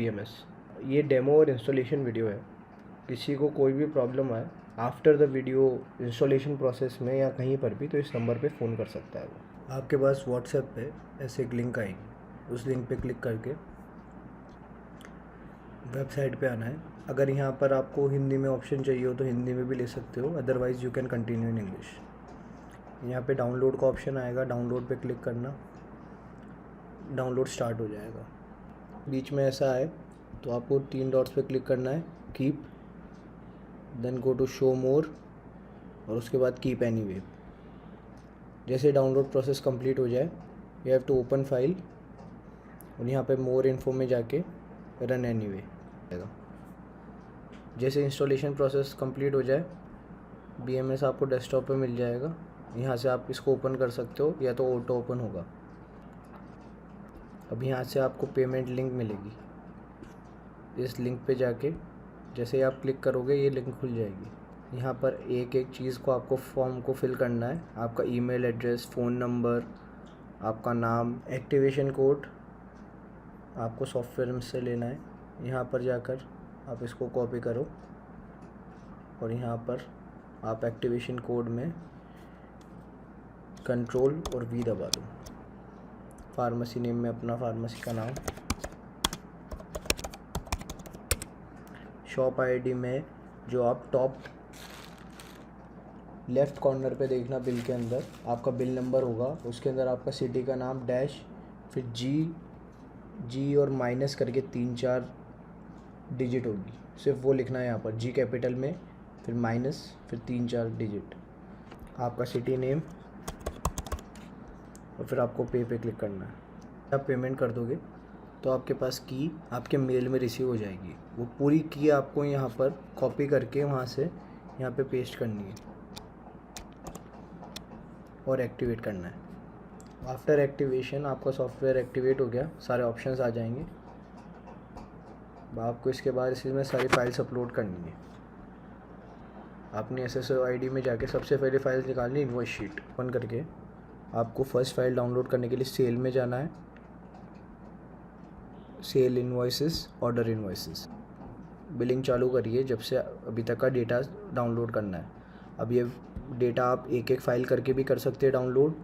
BMS। ये डेमो और installation video है। किसी को कोई भी प्रॉब्लम आए after the video installation process में या कहीं पर भी, तो इस नंबर पे फ़ोन कर सकता है वो। आपके पास व्हाट्सएप पे ऐसे एक लिंक आएगी, उस लिंक पे क्लिक करके वेबसाइट पे आना है। अगर यहाँ पर आपको हिंदी में ऑप्शन चाहिए हो तो हिंदी में भी ले सकते हो, otherwise you can continue in English. यहाँ पे डाउनलोड का ऑप्शन आएगा, डाउनलोड पे क्लिक करना, डाउनलोड स्टार्ट हो जाएगा। बीच में ऐसा आए तो आपको 3 डॉट्स पे क्लिक करना है, keep, then go to show more और उसके बाद कीप एनीवे। जैसे डाउनलोड प्रोसेस कंप्लीट हो जाए, you have to open file और यहाँ पे मोर इन्फो में जाके रन एनीवे। जैसे इंस्टॉलेशन प्रोसेस कंप्लीट हो जाए, BMS आपको डेस्कटॉप पे मिल जाएगा। यहाँ से आप इसको ओपन कर सकते हो या तो ऑटो ओपन होगा। अब यहाँ से आपको पेमेंट लिंक मिलेगी। इस लिंक पे जाके जैसे ही आप क्लिक करोगे ये लिंक खुल जाएगी। यहाँ पर एक एक चीज़ को आपको फॉर्म को फिल करना है। आपका ईमेल एड्रेस, फ़ोन नंबर, आपका नाम, एक्टिवेशन कोड आपको सॉफ्टवेयर में से लेना है। यहाँ पर जाकर आप इसको कॉपी करो और यहाँ पर आप एक्टिवेशन कोड में कंट्रोल और V दबा दो। फार्मेसी नेम में अपना फार्मेसी का नाम, शॉप आईडी में जो आप टॉप लेफ़्ट कॉर्नर पे देखना, बिल के अंदर आपका बिल नंबर होगा, उसके अंदर आपका सिटी का नाम डैश, फिर जी और माइनस करके 3-4 डिजिट होगी, सिर्फ वो लिखना है यहाँ पर, जी कैपिटल में, फिर माइनस, फिर 3-4 डिजिट, आपका सिटी नेम और फिर आपको पे क्लिक करना है। आप पेमेंट कर दोगे तो आपके पास की आपके मेल में रिसीव हो जाएगी। वो पूरी की आपको यहाँ पर कॉपी करके वहाँ से यहाँ पे पेस्ट करनी है और एक्टिवेट करना है। आफ्टर एक्टिवेशन आपका सॉफ्टवेयर एक्टिवेट हो गया, सारे ऑप्शंस आ जाएंगे। आपको इसके बाद इसमें सारी फाइल्स अपलोड करनी है। आपने SSO ID में जाके सबसे पहले फाइल्स निकालनी, इनवॉइस शीट ओपन करके आपको फर्स्ट फाइल डाउनलोड करने के लिए सेल में जाना है। Sale invoices, order invoices, billing चालू करिए। जब से अभी तक का डेटा डाउनलोड करना है। अब ये डेटा आप एक एक फ़ाइल करके भी कर सकते हैं डाउनलोड।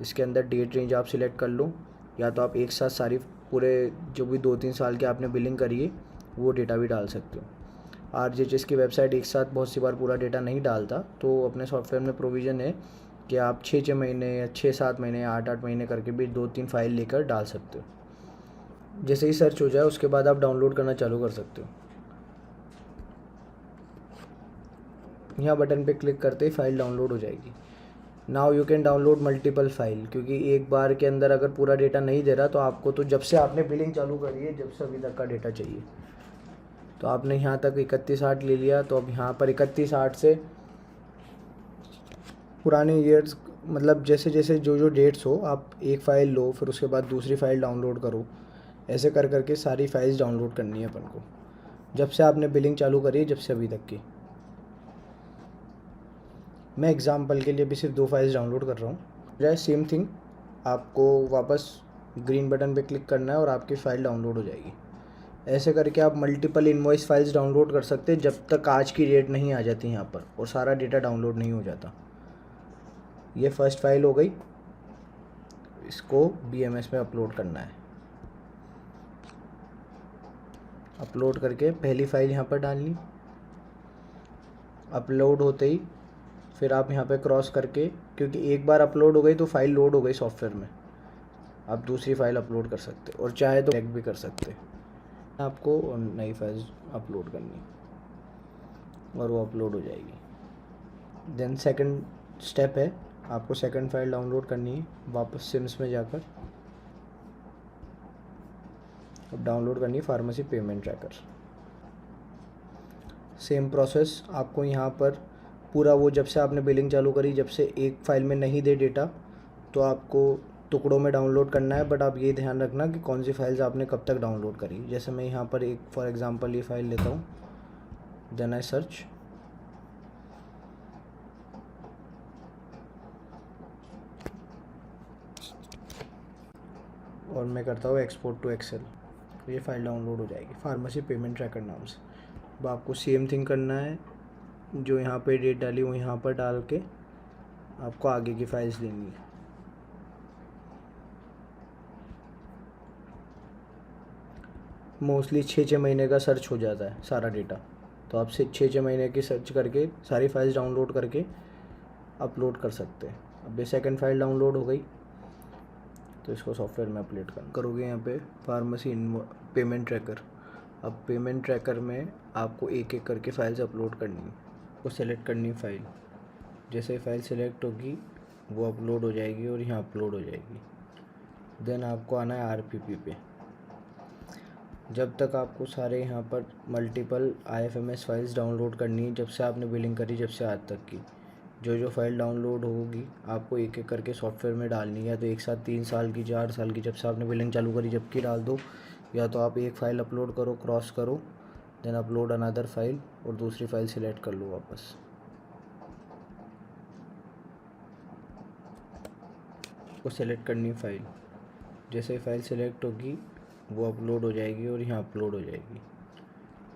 इसके अंदर डेट रेंज आप सिलेक्ट कर लो, या तो आप एक साथ सारी पूरे जो भी 2-3 साल के आपने बिलिंग करी है वो डेटा भी डाल सकते हो। RGHS की वेबसाइट एक साथ बहुत सी बार पूरा डेटा नहीं डालता, तो अपने सॉफ्टवेयर में प्रोविज़न है कि आप 6-6 महीने या 6-7 महीने या 8-8 महीने करके भी 2-3 फाइल लेकर डाल सकते हो। जैसे ही सर्च हो जाए उसके बाद आप डाउनलोड करना चालू कर सकते हो। यहाँ बटन पे क्लिक करते ही फ़ाइल डाउनलोड हो जाएगी। Now you can download multiple file, क्योंकि एक बार के अंदर अगर पूरा डेटा नहीं दे रहा तो आपको तो जब से आपने बिलिंग चालू करी है जब से अभी तक का डेटा चाहिए। तो आपने यहाँ तक 31/8 ले लिया, तो अब यहाँ पर 31/8 से पुराने ईयर्स, मतलब जैसे जैसे जो डेट्स हो आप एक फ़ाइल लो, फिर उसके बाद दूसरी फ़ाइल डाउनलोड करो। ऐसे कर करके सारी फाइल्स डाउनलोड करनी है अपन को, जब से आपने बिलिंग चालू करी है जब से अभी तक की। मैं एग्ज़ाम्पल के लिए भी सिर्फ 2 फाइल्स डाउनलोड कर रहा हूँ। जैसे सेम थिंग, आपको वापस ग्रीन बटन पे क्लिक करना है और आपकी फ़ाइल डाउनलोड हो जाएगी। ऐसे करके आप मल्टीपल इनवॉइस फाइल्स डाउनलोड कर सकते हैं जब तक आज की डेट नहीं आ जाती यहाँ पर और सारा डेटा डाउनलोड नहीं हो जाता। ये फर्स्ट फाइल हो गई, इसको BMS में अपलोड करना है। अपलोड करके पहली फ़ाइल यहाँ पर डालनी, अपलोड होते ही फिर आप यहाँ पे क्रॉस करके, क्योंकि एक बार अपलोड हो गई तो फाइल लोड हो गई सॉफ्टवेयर में, आप दूसरी फाइल अपलोड कर सकते और चाहे तो चेक भी कर सकते। आपको नई फाइल अपलोड करनी और वो अपलोड हो जाएगी। देन सेकंड स्टेप है, आपको सेकंड फाइल डाउनलोड करनी है। वापस सिम्स में जाकर अब डाउनलोड करनी है pharmacy payment tracker. Same process आपको यहाँ पर पूरा, वो जब से आपने बिलिंग चालू करी जब से एक फ़ाइल में नहीं दे डेटा तो आपको टुकड़ों में डाउनलोड करना है। बट आप ये ध्यान रखना कि कौन सी फाइल्स आपने कब तक डाउनलोड करी। जैसे मैं यहाँ पर एक फॉर एग्ज़ाम्पल ये फ़ाइल लेता हूँ, देन आई सर्च, और मैं करता हूँ एक्सपोर्ट टू एक्सेल। तो ये फ़ाइल डाउनलोड हो जाएगी फार्मेसी पेमेंट ट्रैकर नाम से। अब आपको सेम थिंग करना है, जो यहाँ पे डेट डाली वो यहाँ पर डाल के आपको आगे की फाइल्स लेनी है। मोस्टली 6 महीने का सर्च हो जाता है सारा डेटा, तो आप 6 महीने की सर्च करके सारी फाइल्स डाउनलोड करके अपलोड कर सकते हैं। अब ये सेकंड फाइल डाउनलोड हो गई, तो इसको सॉफ्टवेयर में अपलोड करोगे यहाँ पे फार्मेसी पेमेंट ट्रैकर। अब पेमेंट ट्रैकर में आपको एक एक करके फाइल्स अपलोड करनी है। आपको सेलेक्ट करनी है फाइल, जैसे फाइल सेलेक्ट होगी वो अपलोड हो जाएगी और यहाँ अपलोड हो जाएगी। देन आपको आना है आरपीपी पे। जब तक आपको सारे यहाँ पर मल्टीपल आईएफएमएस फाइल्स डाउनलोड करनी है, जब से आपने बिलिंग करी जब से आज तक की, जो फाइल डाउनलोड होगी आपको एक एक करके सॉफ्टवेयर में डालनी है। तो एक साथ 3 साल की 4 साल की जब से आपने बिलिंग चालू करी जब की डाल दो, या तो आप एक फ़ाइल अपलोड करो, क्रॉस करो, देन अपलोड अनदर फाइल और दूसरी फाइल सिलेक्ट कर लो वापस। को सेलेक्ट करनी है फाइल, जैसे फाइल सेलेक्ट होगी वो अपलोड हो जाएगी और यहाँ अपलोड हो जाएगी।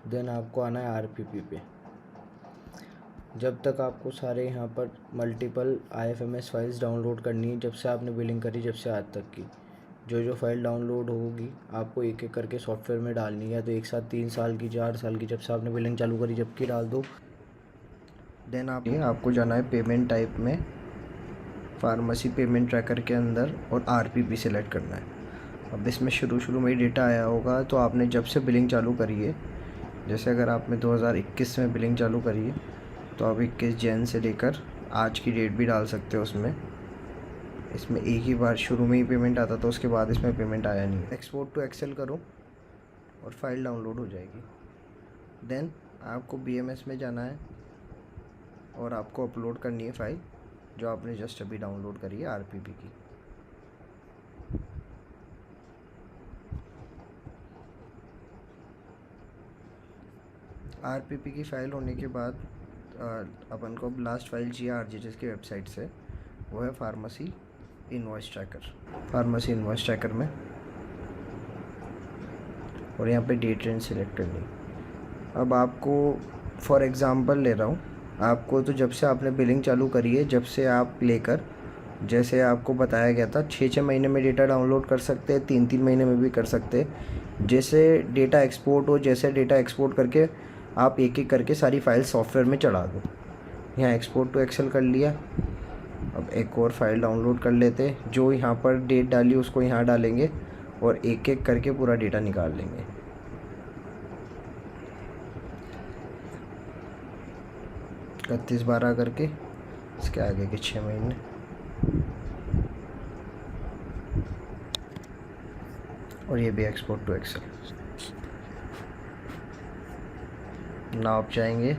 देन आपको आना है आरपीपी पे। जब तक आपको सारे यहाँ पर मल्टीपल आईएफएमएस फाइल्स डाउनलोड करनी है, जब से आपने बिलिंग करी जब से आज तक की, जो फाइल डाउनलोड होगी आपको एक एक करके सॉफ्टवेयर में डालनी है। तो एक साथ 3 साल की 4 साल की जब से आपने बिलिंग चालू करी जब की डाल दो। देन आपको जाना है पेमेंट टाइप में, फार्मेसी पेमेंट ट्रैकर के अंदर, और आरपीपी सेलेक्ट करना है। अब इसमें शुरू में ही डेटा आया होगा, तो आपने जब से बिलिंग चालू करी है, जैसे अगर आपने 2021 में बिलिंग चालू करी है तो आप 21 जन से लेकर आज की डेट भी डाल सकते हो उसमें। इसमें एक ही बार शुरू में ही पेमेंट आता, तो उसके बाद इसमें पेमेंट आया नहीं। एक्सपोर्ट टू एक्सेल करो और फाइल डाउनलोड हो जाएगी। देन आपको बीएमएस में जाना है और आपको अपलोड करनी है फाइल जो आपने जस्ट अभी डाउनलोड करी है आरपीपी की। आरपीपी की फ़ाइल होने के बाद अपन को लास्ट फाइल चाहिए आरजीएचएस की वेबसाइट से, वो है pharmacy invoice tracker. Pharmacy invoice tracker में और यहाँ पे डेट रेंज सिलेक्ट करनी। अब आपको फॉर एग्ज़ाम्पल ले रहा हूँ, आपको तो जब से आपने बिलिंग चालू करी है जब से आप लेकर, जैसे आपको बताया गया था 6 महीने में डेटा डाउनलोड कर सकते हैं, 3 महीने में भी कर सकते हैं। जैसे डेटा एक्सपोर्ट हो, जैसे डेटा एक्सपोर्ट करके आप एक एक करके सारी फाइल सॉफ्टवेयर में चढ़ा दो। यहाँ एक्सपोर्ट टू एक्सेल कर लिया। अब एक और फाइल डाउनलोड कर लेते, जो यहाँ पर डेट डाली उसको यहाँ डालेंगे और एक एक करके पूरा डेटा निकाल लेंगे। इकतीस 12 करके इसके आगे के 6 महीने। और ये भी एक्सपोर्ट टू एक्सेल। ना आप जाएंगे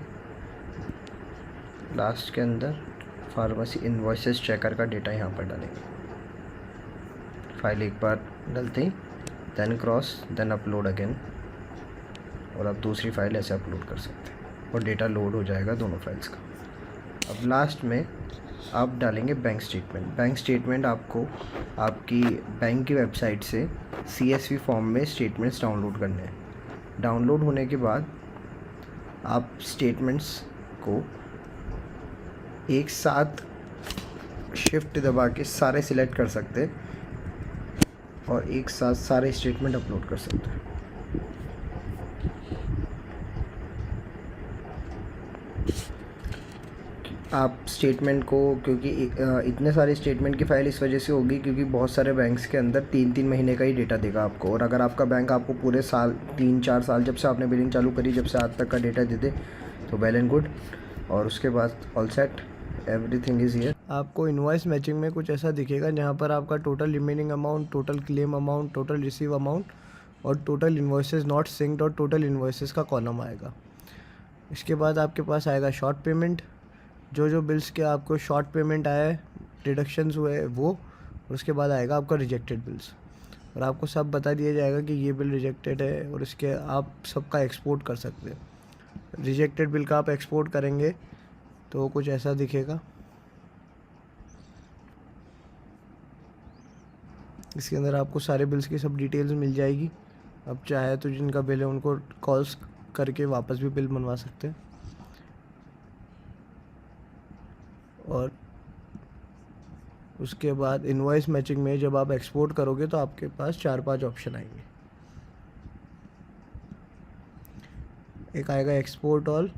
लास्ट के अंदर, फार्मेसी इनवॉइसेस ट्रैकर का डेटा यहाँ पर डालेंगे। फाइल एक बार डालते ही then cross, then upload again, और आप दूसरी फाइल ऐसे अपलोड कर सकते हैं और डेटा लोड हो जाएगा दोनों फाइल्स का। अब लास्ट में आप डालेंगे बैंक स्टेटमेंट। बैंक स्टेटमेंट आपको आपकी बैंक की वेबसाइट से CSV फॉर्म में स्टेटमेंट्स डाउनलोड करने हैं। डाउनलोड होने के बाद आप स्टेटमेंट्स को एक साथ शिफ्ट दबा के सारे सिलेक्ट कर सकते हैं और एक साथ सारे स्टेटमेंट अपलोड कर सकते हैं। आप स्टेटमेंट को, क्योंकि इतने सारे स्टेटमेंट की फ़ाइल इस वजह से होगी क्योंकि बहुत सारे बैंक्स के अंदर 3 महीने का ही डेटा देगा आपको, और अगर आपका बैंक आपको पूरे साल 3-4 साल जब से आपने बिलिंग चालू करी जब से आज तक का डेटा दे दे तो वेल एंड गुड, और उसके बाद all set, everything is here. आपको इनवॉइस मैचिंग में कुछ ऐसा दिखेगा जहाँ पर आपका total remaining amount, total claim amount, total receive amount और टोटल इन्वॉइसेस नॉट सिंक्ड और टोटल इन्वॉइसेस का कॉलम आएगा। इसके बाद आपके पास आएगा शॉर्ट पेमेंट, जो बिल्स के आपको शॉर्ट पेमेंट आए, डिडक्शंस हुए वो, और उसके बाद आएगा आपका रिजेक्टेड बिल्स, और आपको सब बता दिया जाएगा कि ये बिल रिजेक्टेड है और इसके आप सबका एक्सपोर्ट कर सकते हैं। रिजेक्टेड बिल का आप एक्सपोर्ट करेंगे तो कुछ ऐसा दिखेगा। इसके अंदर आपको सारे बिल्स की सब डिटेल्स मिल जाएगी। अब चाहे तो जिनका बिल है उनको कॉल्स करके वापस भी बिल बनवा सकते हैं। और उसके बाद इनवॉइस मैचिंग में जब आप एक्सपोर्ट करोगे तो आपके पास 4-5 ऑप्शन आएंगे। एक आएगा एक्सपोर्ट ऑल,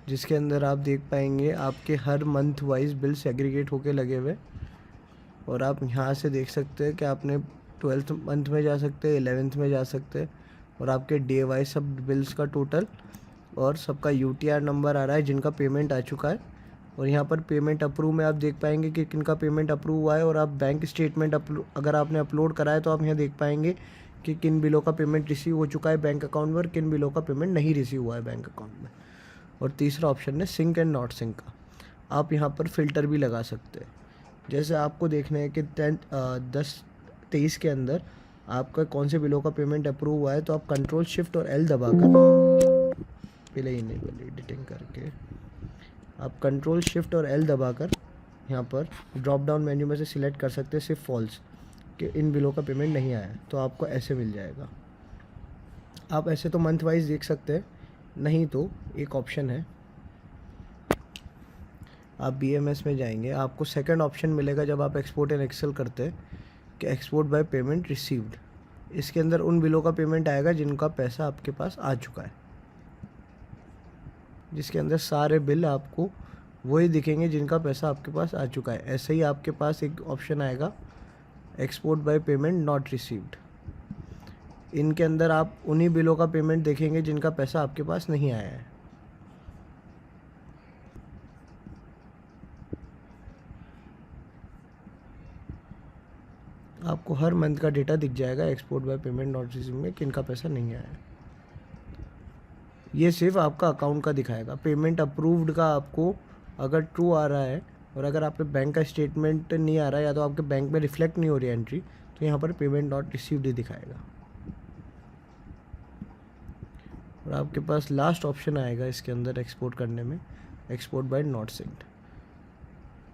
जिसके अंदर आप देख पाएंगे आपके हर मंथ वाइज बिल सेग्रीगेट होके लगे हुए, और आप यहाँ से देख सकते हैं कि आपने 12th मंथ में जा सकते हैं, 11th में जा सकते हैं, और आपके डे वाइज सब बिल्स का टोटल और सबका यूटीआर नंबर आ रहा है जिनका पेमेंट आ चुका है। और यहाँ पर पेमेंट अप्रूव में आप देख पाएंगे कि किनका पेमेंट अप्रूव हुआ है, और आप बैंक स्टेटमेंट अगर आपने अपलोड करा है तो आप यहाँ देख पाएंगे कि किन बिलों का पेमेंट रिसीव हो चुका है बैंक अकाउंट में, किन बिलों का पेमेंट नहीं रिसीव हुआ है बैंक अकाउंट में। और तीसरा ऑप्शन है सिंक एंड नॉट सिंक का। आप यहाँ पर फ़िल्टर भी लगा सकते हैं। जैसे आपको देखना है कि 10-23 के अंदर आपका कौन से बिलों का पेमेंट अप्रूव हुआ है, तो आप कंट्रोल शिफ्ट और एल दबाकर, पहले इनेबल एडिटिंग करके आप कंट्रोल शिफ्ट और एल दबाकर यहाँ पर ड्रॉप डाउन मेन्यू में से सिलेक्ट कर सकते हैं सिर्फ फॉल्स, कि इन बिलों का पेमेंट नहीं आया है, तो आपको ऐसे मिल जाएगा। आप ऐसे तो मंथ वाइज देख सकते हैं, नहीं तो एक ऑप्शन है, आप BMS में जाएंगे, आपको सेकंड ऑप्शन मिलेगा जब आप एक्सपोर्ट एंड एक्सेल करते हैं कि एक्सपोर्ट बाय पेमेंट रिसीव्ड। इसके अंदर उन बिलों का पेमेंट आएगा जिनका पैसा आपके पास आ चुका है, जिसके अंदर सारे बिल आपको वही दिखेंगे जिनका पैसा आपके पास आ चुका है। ऐसे ही आपके पास एक ऑप्शन आएगा export by payment not received. इनके अंदर आप उन्हीं बिलों का पेमेंट देखेंगे जिनका पैसा आपके पास नहीं आया है। आपको हर मंथ का डेटा दिख जाएगा export by payment not receive में किनका पैसा नहीं आया है। ये सिर्फ आपका अकाउंट का दिखाएगा। पेमेंट अप्रूव्ड का आपको अगर ट्रू आ रहा है, और अगर आपके बैंक का स्टेटमेंट नहीं आ रहा है या तो आपके बैंक में रिफ्लेक्ट नहीं हो रही एंट्री, तो यहाँ पर पेमेंट नॉट रिसीव्ड ही दिखाएगा। और आपके पास लास्ट ऑप्शन आएगा इसके अंदर एक्सपोर्ट करने में, एक्सपोर्ट बाय नॉट सिंक्ड।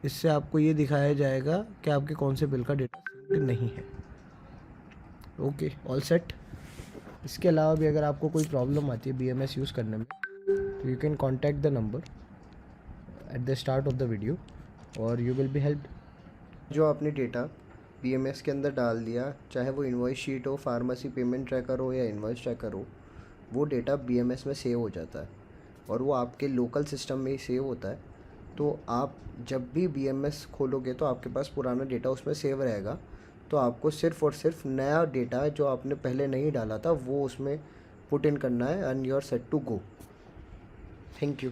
इससे आपको ये दिखाया जाएगा कि आपके कौन से बिल का डेटा सिंक्ड नहीं है। Okay, all set. इसके अलावा भी अगर आपको कोई प्रॉब्लम आती है BMS यूज़ करने में, तो you can contact the number at the start of the video और यू विल बी हेल्प्ड। जो आपने डेटा BMS के अंदर डाल दिया, चाहे वो इनवॉइस शीट हो, फार्मेसी पेमेंट ट्रैकर हो या इनवॉइस ट्रैकर हो, वो डेटा BMS में सेव हो जाता है और वो आपके लोकल सिस्टम में ही सेव होता है। तो आप जब भी BMS खोलोगे तो आपके पास पुराना डेटा उसमें सेव रहेगा, तो आपको सिर्फ़ और सिर्फ नया डेटा जो आपने पहले नहीं डाला था वो उसमें पुट इन करना है and you are set to go. Thank you.